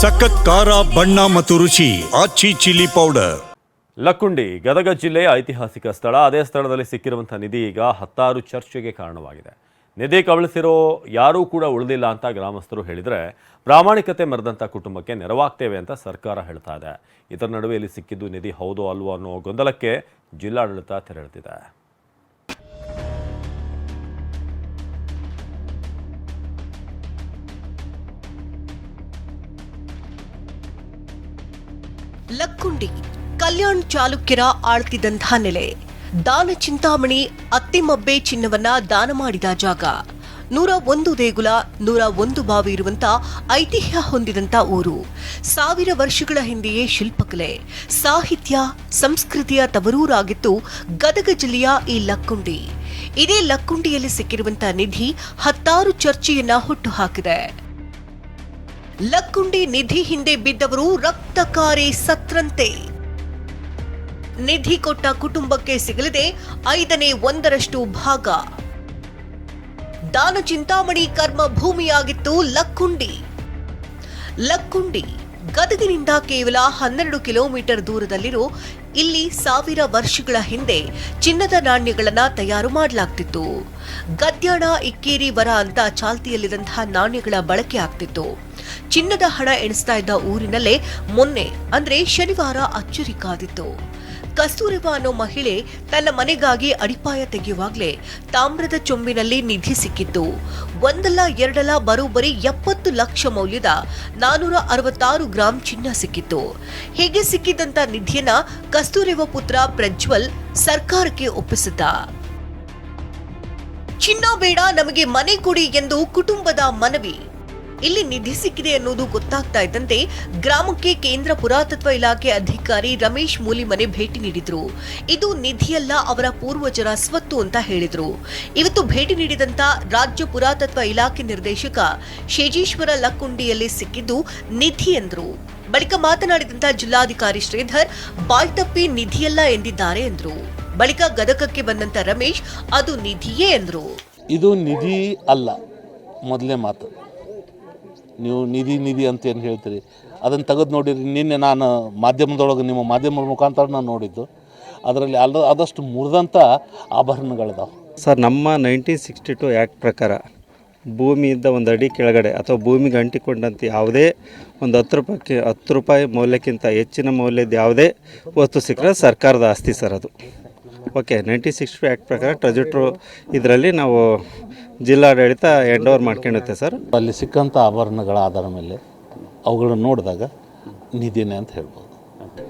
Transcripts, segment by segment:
ಸಖತ್ ಖಾರ ಬಣ್ಣ ಮತ್ತು ರುಚಿ ಆಚಿ ಚಿಲ್ಲಿ ಪೌಡರ್. ಲಕ್ಕುಂಡಿ ಗದಗ ಜಿಲ್ಲೆಯ ಐತಿಹಾಸಿಕ ಸ್ಥಳ. ಅದೇ ಸ್ಥಳದಲ್ಲಿ ಸಿಕ್ಕಿರುವಂತಹ ನಿಧಿ ಈಗ 10 ಚರ್ಚೆಗೆ ಕಾರಣವಾಗಿದೆ. ನಿಧಿ ಕಬಳಿಸಿರೋ ಯಾರೂ ಕೂಡ ಉಳಿದಿಲ್ಲ ಅಂತ ಗ್ರಾಮಸ್ಥರು ಹೇಳಿದರೆ, ಪ್ರಾಮಾಣಿಕತೆ ಮೆರೆದಂಥ ಕುಟುಂಬಕ್ಕೆ ನೆರವಾಗ್ತೇವೆ ಅಂತ ಸರ್ಕಾರ ಹೇಳ್ತಾ ಇದೆ. ಇದರ ನಡುವೆ ಇಲ್ಲಿ ಸಿಕ್ಕಿದ್ದು ನಿಧಿ ಹೌದೋ ಅಲ್ವೋ ಅನ್ನೋ ಗೊಂದಲಕ್ಕೆ ಜಿಲ್ಲಾಡಳಿತ ತೆರೆದಿದೆ. ಲಕ್ಕುಂಡಿ ಕಲ್ಯಾಣ್ ಚಾಲುಕ್ಯರ ಆಳ್ತಿದ್ದಂಥ ನೆಲೆ. ದಾನ ಚಿಂತಾಮಣಿ ಅತ್ತಿಮಬ್ಬೆ ಚಿನ್ನವನ್ನ ದಾನ ಮಾಡಿದ ಜಾಗ. 101 ದೇಗುಲ, 101 ಬಾವಿ ಇರುವಂತ ಐತಿಹ್ಯ ಹೊಂದಿದಂತ ಊರು. 1000 ವರ್ಷಗಳ ಹಿಂದೆಯೇ ಶಿಲ್ಪಕಲೆ, ಸಾಹಿತ್ಯ, ಸಂಸ್ಕೃತಿಯ ತವರೂರಾಗಿತ್ತು ಗದಗ ಜಿಲ್ಲೆಯ ಈ ಲಕ್ಕುಂಡಿ. ಇದೇ ಲಕ್ಕುಂಡಿಯಲ್ಲಿ ಸಿಕ್ಕಿರುವಂತ ನಿಧಿ 10 ಚರ್ಚೆಯನ್ನ ಹುಟ್ಟುಹಾಕಿದೆ. ಲಕ್ಕುಂಡಿ ನಿಧಿ ಹಿಂದೆ ಬಿದ್ದವರು ರಕ್ತಕಾರಿ ಸತ್ರಂತೆ. ನಿಧಿ ಕೊಟ್ಟ ಕುಟುಂಬಕ್ಕೆ ಸಿಗಲಿದೆ 1/5 ಭಾಗ. ದಾನ ಚಿಂತಾಮಣಿ ಕರ್ಮ ಭೂಮಿಯಾಗಿತ್ತು ಲಕ್ಕುಂಡಿ. ಲಕ್ಕುಂಡಿ ಗದಗಿನಿಂದ ಕೇವಲ 12 ಕಿಲೋಮೀಟರ್ ದೂರದಲ್ಲಿರೋ ಇಲ್ಲಿ 1000 ವರ್ಷಗಳ ಹಿಂದೆ ಚಿನ್ನದ ನಾಣ್ಯಗಳನ್ನ ತಯಾರು ಮಾಡಲಾಗ್ತಿತ್ತು. ಗದ್ಯಾಣ, ಇಕ್ಕೇರಿ, ವರ ಅಂತ ಚಾಲ್ತಿಯಲ್ಲಿದ್ದಂತಹ ನಾಣ್ಯಗಳ ಬಳಕೆ ಆಗ್ತಿತ್ತು. ಚಿನ್ನದ ಹಣ ಎಣಿಸ್ತಾ ಇದ್ದ ಊರಿನಲ್ಲೇ ಮೊನ್ನೆ ಅಂದ್ರೆ ಶನಿವಾರ ಅಚ್ಚರಿ ಕಾದಿತ್ತು. ಕಸ್ತೂರಬಾ ಅನ್ನೋ ಮಹಿಳೆ ತನ್ನ ಮನೆಗಾಗಿ ಅಡಿಪಾಯ ತೆಗೆಯುವಾಗಲೇ ತಾಮ್ರದ ಚೊಂಬಿನಲ್ಲಿ ನಿಧಿ ಸಿಕ್ಕಿತ್ತು. ಒಂದಲ್ಲ ಎರಡಲ್ಲ ಬರೋಬ್ಬರಿ 70 ಲಕ್ಷ ಮೌಲ್ಯದ 466 ಗ್ರಾಂ ಚಿನ್ನ ಸಿಕ್ಕಿತ್ತು. ಹೀಗೆ ಸಿಕ್ಕಿದಂತ ನಿಧಿಯನ್ನ ಕಸ್ತೂರಬಾ ಪುತ್ರ ಪ್ರಜ್ವಲ್ ಸರ್ಕಾರಕ್ಕೆ ಒಪ್ಪಿಸಿದ್ದ. ಚಿನ್ನ ಬೇಡ, ನಮಗೆ ಮನೆ ಕೊಡಿ ಎಂದು ಕುಟುಂಬದ ಮನವಿ. ಇಲ್ಲಿ ನಿಧಿ ಸಿಕ್ಕಿದೆ ಅನ್ನೋದು ಗೊತ್ತಾಗ್ತಾ ಇದ್ದಂತೆ ಗ್ರಾಮಕ್ಕೆ ಕೇಂದ್ರ ಪುರಾತತ್ವ ಇಲಾಖೆ ಅಧಿಕಾರಿ ರಮೇಶ್ ಮೂಲಿಮನೆ ಭೇಟಿ ನೀಡಿದ್ರು. ಇದು ನಿಧಿಯಲ್ಲ, ಅವರ ಪೂರ್ವಜರ ಸ್ವತ್ತು ಅಂತ ಹೇಳಿದ್ರು. ಇವತ್ತು ಭೇಟಿ ನೀಡಿದಂತ ರಾಜ್ಯ ಪುರಾತತ್ವ ಇಲಾಖೆ ನಿರ್ದೇಶಕ ಶೇಜೀಶ್ವರ ಲಕ್ಕುಂಡಿಯಲ್ಲಿ ಸಿಕ್ಕಿದ್ದು ನಿಧಿ ಎಂದ್ರು. ಬಳಿಕ ಮಾತನಾಡಿದಂತ ಜಿಲ್ಲಾಧಿಕಾರಿ ಶ್ರೀಧರ್, ಬಾಯ್ತಪ್ಪಿ ನಿಧಿಯಲ್ಲ ಎಂದಿದ್ದಾರೆ ಎಂದ್ರು. ಬಳಿಕ ಗದಗಕ್ಕೆ ಬಂದಂತ ರಮೇಶ್, ಅದು ನಿಧಿಯೇ ಎಂದ್ರು. ಇದು ನಿಧಿ ಅಲ್ಲ, ಮೊದಲೇ ಮಾತು. ನೀವು ನಿಧಿ ಅಂತ ಏನು ಹೇಳ್ತೀರಿ, ಅದನ್ನು ತೆಗೆದು ನೋಡಿರಿ. ನಿನ್ನೆ ನಾನು ಮಾಧ್ಯಮದೊಳಗೆ ನಿಮ್ಮ ಮಾಧ್ಯಮದ ಮುಖಾಂತರ ನಾನು ನೋಡಿದ್ದು, ಅದರಲ್ಲಿ ಆದಷ್ಟು ಮುರಿದಂಥ ಆಭರಣಗಳಿದಾವೆ ಸರ್. ನಮ್ಮ 1962 ಆ್ಯಕ್ಟ್ ಪ್ರಕಾರ ಭೂಮಿಯಿಂದ 1 ಅಡಿ ಕೆಳಗಡೆ ಅಥವಾ ಭೂಮಿಗೆ ಅಂಟಿಕೊಂಡಂತೆ ಯಾವುದೇ ಒಂದು 10 ರೂಪಾಯಿ ಮೌಲ್ಯಕ್ಕಿಂತ ಹೆಚ್ಚಿನ ಮೌಲ್ಯದ ಯಾವುದೇ ವಸ್ತು ಸಿಕ್ಕರೆ ಸರ್ಕಾರದ ಆಸ್ತಿ ಸರ್ ಅದು. ಓಕೆ, 1962 ಆ್ಯಕ್ಟ್ ಪ್ರಕಾರ ಟ್ರೆಜೆಟ್ರು ಇದರಲ್ಲಿ ನಾವು ಜಿಲ್ಲಾಡಳಿತ ಹ್ಯಾಂಡ್ ಓವರ್ ಮಾಡ್ಕೊಂಡಿರುತ್ತೆ ಸರ್. ಅಲ್ಲಿ ಸಿಕ್ಕಂಥ ಆಭರಣಗಳ ಆಧಾರ ಮೇಲೆ ಅವುಗಳನ್ನು ನೋಡಿದಾಗ ನಿಧಿನೇ ಅಂತ ಹೇಳ್ಬೋದು.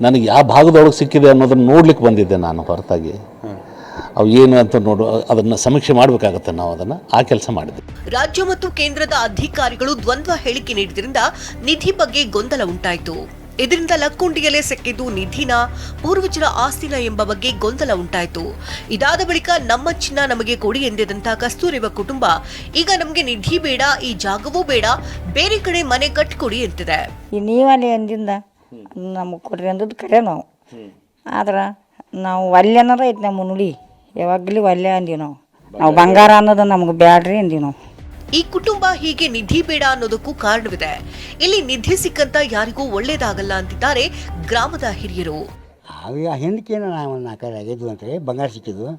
ನನಗೆ ಯಾವ ಭಾಗದೊಳಗೆ ಸಿಕ್ಕಿದೆ ಅನ್ನೋದನ್ನು ನೋಡ್ಲಿಕ್ಕೆ ಬಂದಿದ್ದೆ ನಾನು, ಹೊರತಾಗಿ ಅವು ಏನು ಅಂತ ಅದನ್ನು ಸಮೀಕ್ಷೆ ಮಾಡಬೇಕಾಗತ್ತೆ. ನಾವು ಅದನ್ನು ಆ ಕೆಲಸ ಮಾಡಿದ್ದೆ. ರಾಜ್ಯ ಮತ್ತು ಕೇಂದ್ರದ ಅಧಿಕಾರಿಗಳು ದ್ವಂದ್ವ ಹೇಳಿಕೆ ನೀಡಿದ್ರಿಂದ ನಿಧಿ ಬಗ್ಗೆ ಗೊಂದಲ ಉಂಟಾಯಿತು. ಇದರಿಂದ ಲಕ್ಕುಂಡಿಯಲ್ಲೇ ಸಿಕ್ಕಿದ್ದು ನಿಧಿನ, ಪೂರ್ವಜರ ಆಸ್ತಿನ ಎಂಬ ಬಗ್ಗೆ ಗೊಂದಲ ಉಂಟಾಯಿತು. ಇದಾದ ಬಳಿಕ ನಮ್ಮ ಚಿನ್ನ ನಮಗೆ ಕೊಡಿ ಎಂದಿದಂತ ಕಸ್ತೂರಬಾ ಕುಟುಂಬ ಈಗ ನಮಗೆ ನಿಧಿ ಬೇಡ, ಈ ಜಾಗವೂ ಬೇಡ, ಬೇರೆ ಕಡೆ ಮನೆ ಕಟ್ಟಿಕೊಡಿ ಅಂತಿದೆ. ನೀವಲ್ಲಿ ಅಂದಿಂದ ನಮಗೆ ಕೊಡ್ರಿ ಅಂದದ್ದು ಕರೆ ನಾವು. ಆದ್ರೆ ನಾವು ಒಲ್ಲೆ ಅನ್ನೋದು ಐತೆ ನಮ್ಮ ನುಡಿ, ಯಾವಾಗಲೂ ಒಲ್ಲೆ ಅಂದೀವಿ ನಾವು ಬಂಗಾರ ಅನ್ನೋದು ನಮ್ಗೆ ಬ್ಯಾಡ್ರಿ ಅಂದೀವಿ ನಾವು. ಈ ಕುಟುಂಬ ಹೀಗೆ ನಿಧಿ ಬೇಡ ಅನ್ನೋದಕ್ಕೂ ಕಾರಣವಿದೆ. ಇಲ್ಲಿ ನಿಧಿ ಸಿಕ್ಕಂತ ಯಾರಿಗೂ ಒಳ್ಳೇದಾಗಲ್ಲ ಅಂತಿದ್ದಾರೆ ಗ್ರಾಮದ ಹಿರಿಯರು. ಅವು ಹಿಂದಕ್ಕೇನು ನಾವು 4 ಆಗಿದ್ವು ಅಂತಾರೆ, ಬಂಗಾರ ಸಿಕ್ಕಿದ್ವು,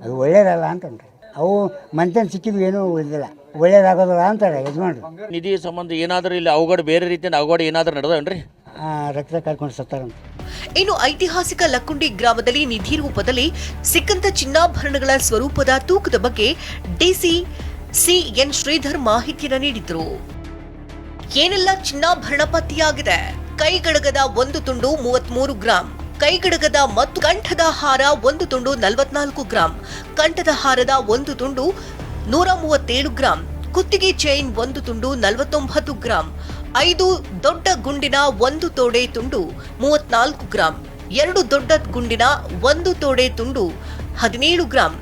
ಅದು ಒಳ್ಳೇದಲ್ಲ ಅಂತಂದ್ರೆ. ಅವು ಮಂತನ್ ಸಿಕ್ಕಿದ್ವು ಏನೂ ಉಳಿದಿಲ್ಲ, ಒಳ್ಳೇದಾಗೋದಲ್ಲ ಅಂತಾರೆ ಯಜಮಾನ್ರು. ನಿಧಿ ಸಂಬಂಧ ಏನಾದರೂ ಇಲ್ಲಿ ಅವಘಡ, ಬೇರೆ ರೀತಿಯ ಅವಘಡ ಏನಾದರೂ ನಡೆದವೇನ್ರಿ? ರಕ್ತ ಕರ್ಕೊಂಡು ಸತ್ತಾರಂತ. ಇನ್ನು ಐತಿಹಾಸಿಕ ಲಕ್ಕುಂಡಿ ಗ್ರಾಮದಲ್ಲಿ ನಿಧಿ ರೂಪದಲ್ಲಿ ಸಿಕ್ಕಂತ ಚಿನ್ನಾಭರಣಗಳ ಸ್ವರೂಪದ ತೂಕದ ಬಗ್ಗೆ ಡಿಸಿ ಸಿಎನ್ ಶ್ರೀಧರ್ ಮಾಹಿತಿಯನ್ನು ನೀಡಿದ್ರು. ಏನೆಲ್ಲ ಚಿನ್ನಾಭರಣ ಪತ್ತೆಯಾಗಿದೆ? ಕೈಗಡಗದ 1 ತುಂಡು 33 ಗ್ರಾಂ, ಕೈಗಡಗದ ಮತ್ತು ಕಂಠದ ಹಾರ 1 ತುಂಡು 44 ಗ್ರಾಂ, ಕಂಠದ ಹಾರದ 1 ತುಂಡು 137 ಗ್ರಾಂ, ಕುತ್ತಿಗೆ ಚೈನ್ 1 ತುಂಡು 49 ಗ್ರಾಂ, 5 ದೊಡ್ಡ ಗುಂಡಿನ 1 ತೋಡೆ ತುಂಡು 34 ಗ್ರಾಂ, 2 ದೊಡ್ಡ ಗುಂಡಿನ 1 ತೋಡೆ ತುಂಡು 17 ಗ್ರಾಂ,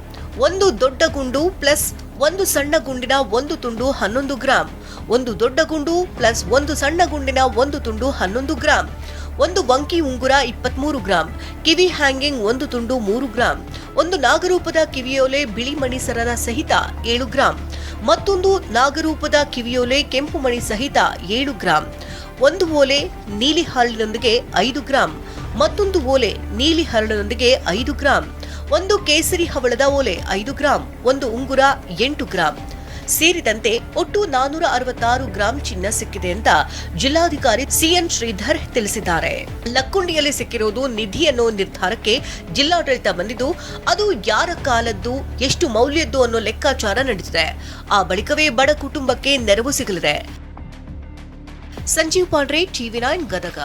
1 ದೊಡ್ಡ ಗುಂಡು ಪ್ಲಸ್ 1 ಸಣ್ಣ ಗುಂಡಿನ 1 ತುಂಡು 11 ಗ್ರಾಂ, 1 ದೊಡ್ಡ ಗುಂಡು ಪ್ಲಸ್ 1 ಸಣ್ಣ ಗುಂಡಿನ 1 ತುಂಡು 11 ಗ್ರಾಂ, 1 ವಂಕಿ ಉಂಗುರ 23 ಗ್ರಾಂ, ಕಿವಿ ಹ್ಯಾಂಗಿಂಗ್ 1 ತುಂಡು 3 ಗ್ರಾಂ, 1 ನಾಗರೂಪದ ಕಿವಿಯೋಲೆ ಬಿಳಿ ಮಣಿ ಸರರ ಸಹಿತ 7 ಗ್ರಾಂ, ಮತ್ತೊಂದು ನಾಗರೂಪದ ಕಿವಿಯೋಲೆ ಕೆಂಪು ಮಣಿ ಸಹಿತ 7 ಗ್ರಾಂ, ಒಂದು ಓಲೆ ನೀಲಿ ಹರಳಿನೊಂದಿಗೆ 5 ಗ್ರಾಂ, ಮತ್ತೊಂದು ಓಲೆ ನೀಲಿ ಹರಳಿನೊಂದಿಗೆ 5 ಗ್ರಾಂ, ಒಂದು ಕೇಸರಿ ಹವಳದ ಓಲೆ 5 ಗ್ರಾಂ, ಒಂದು ಉಂಗುರ 8 ಗ್ರಾಂ ಸೇರಿದಂತೆ ಒಟ್ಟು 466 ಗ್ರಾಂ ಚಿನ್ನ ಸಿಕ್ಕಿದೆ ಅಂತ ಜಿಲ್ಲಾಧಿಕಾರಿ ಸಿಎನ್ ಶ್ರೀಧರ್ ತಿಳಿಸಿದ್ದಾರೆ. ಲಕ್ಕುಂಡಿಯಲ್ಲಿ ಸಿಕ್ಕಿರುವುದು ನಿಧಿ ಅನ್ನೋ ನಿರ್ಧಾರಕ್ಕೆ ಜಿಲ್ಲಾಡಳಿತ ಬಂದಿದ್ದು, ಅದು ಯಾರ ಕಾಲದ್ದು, ಎಷ್ಟು ಮೌಲ್ಯದ್ದು ಅನ್ನೋ ಲೆಕ್ಕಾಚಾರ ನಡೆದಿದೆ. ಆ ಬಳಿಕವೇ ಬಡ ಕುಟುಂಬಕ್ಕೆ ನೆರವು ಸಿಗಲಿದೆ. ಸಂಜೀವ್ ಪಾಂಡ್ರೆ, TV9 ಗದಗ.